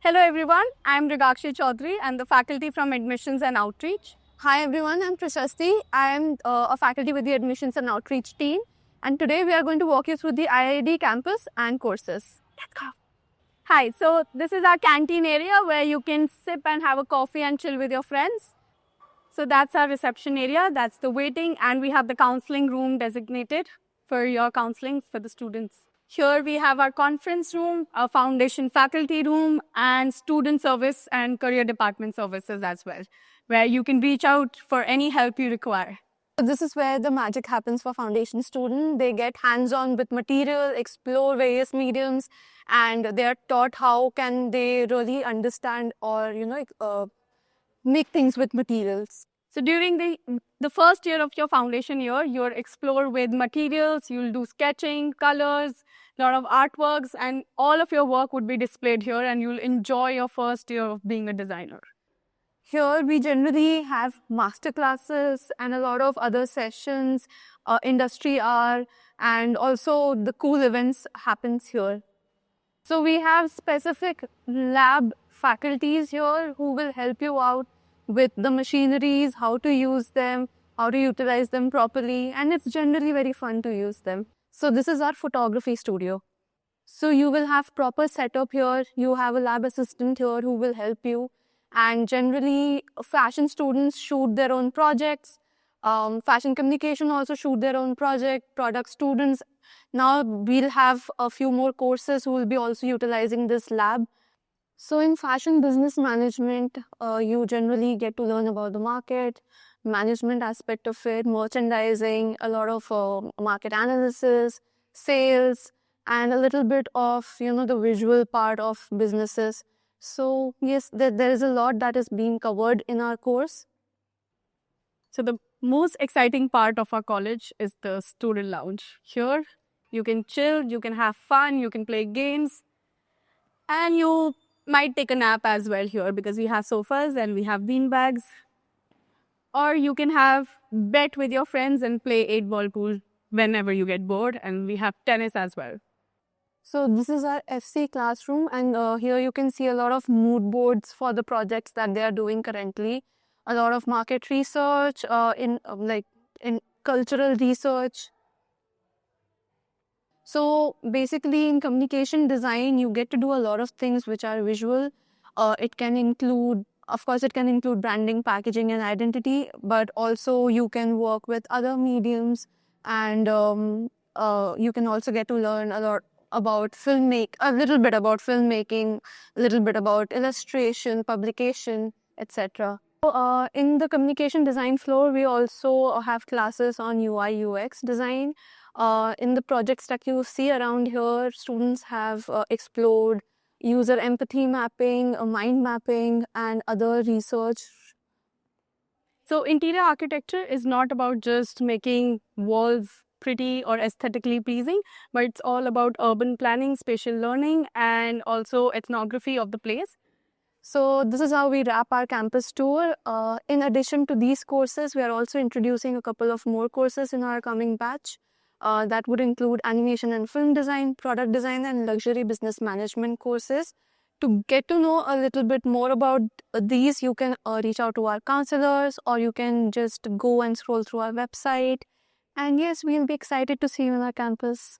Hello everyone, I am Rigakshi Chaudhary and the faculty from Admissions and Outreach. Hi everyone, I'm Prashasti. I am a faculty with the Admissions and Outreach team, and today we are going to walk you through the IID campus and courses. Let's go. Hi, so this is our canteen area where you can sip and have a coffee and chill with your friends. So that's our reception area, that's the waiting, and we have the counseling room designated for your counseling for the students. Here we have our conference room, our foundation faculty room, and student service and career department services as well, where you can reach out for any help you require. This is where the magic happens for foundation students. They get hands-on with material, explore various mediums, and they are taught how can they really understand or make things with materials. So during the first year of your foundation year, you'll explore with materials, you'll do sketching, colors, a lot of artworks, and all of your work would be displayed here, and you'll enjoy your first year of being a designer. Here we generally have master classes and a lot of other sessions, industry hour, and also the cool events happens here. So we have specific lab faculties here who will help you out with the machineries, how to use them, how to utilize them properly, and it's generally very fun to use them. So this is our photography studio. So you will have proper setup here, you have a lab assistant here who will help you, and generally fashion students shoot their own projects, fashion communication also shoot their own product students. Now we'll have a few more courses who will be also utilizing this lab. So in fashion business management, you generally get to learn about the market, management aspect of it, merchandising, a lot of market analysis, sales, and a little bit of, the visual part of businesses. So yes, there is a lot that is being covered in our course. So the most exciting part of our college is the student lounge. Here, you can chill, you can have fun, you can play games, and you might take a nap as well here because we have sofas and we have bean bags. Or you can have bet with your friends and play 8-ball pool whenever you get bored, and we have tennis as well. So this is our FC classroom, and here you can see a lot of mood boards for the projects that they are doing currently. A lot of market research, in cultural research. So basically in communication design, you get to do a lot of things which are visual. It can include, of course, it can include branding, packaging, and identity, but also you can work with other mediums, and you can also get to learn a lot about a little bit about filmmaking, a little bit about illustration, publication, etc. So, in the communication design floor, we also have classes on UI UX design. In the projects that you see around here, students have explored user empathy mapping, mind mapping, and other research. So interior architecture is not about just making walls pretty or aesthetically pleasing, but it's all about urban planning, spatial learning, and also ethnography of the place. So this is how we wrap our campus tour. In addition to these courses, we are also introducing a couple of more courses in our coming batch. That would include animation and film design, product design, and luxury business management courses. To get to know a little bit more about these, you can reach out to our counselors, or you can just go and scroll through our website. And yes, we'll be excited to see you on our campus.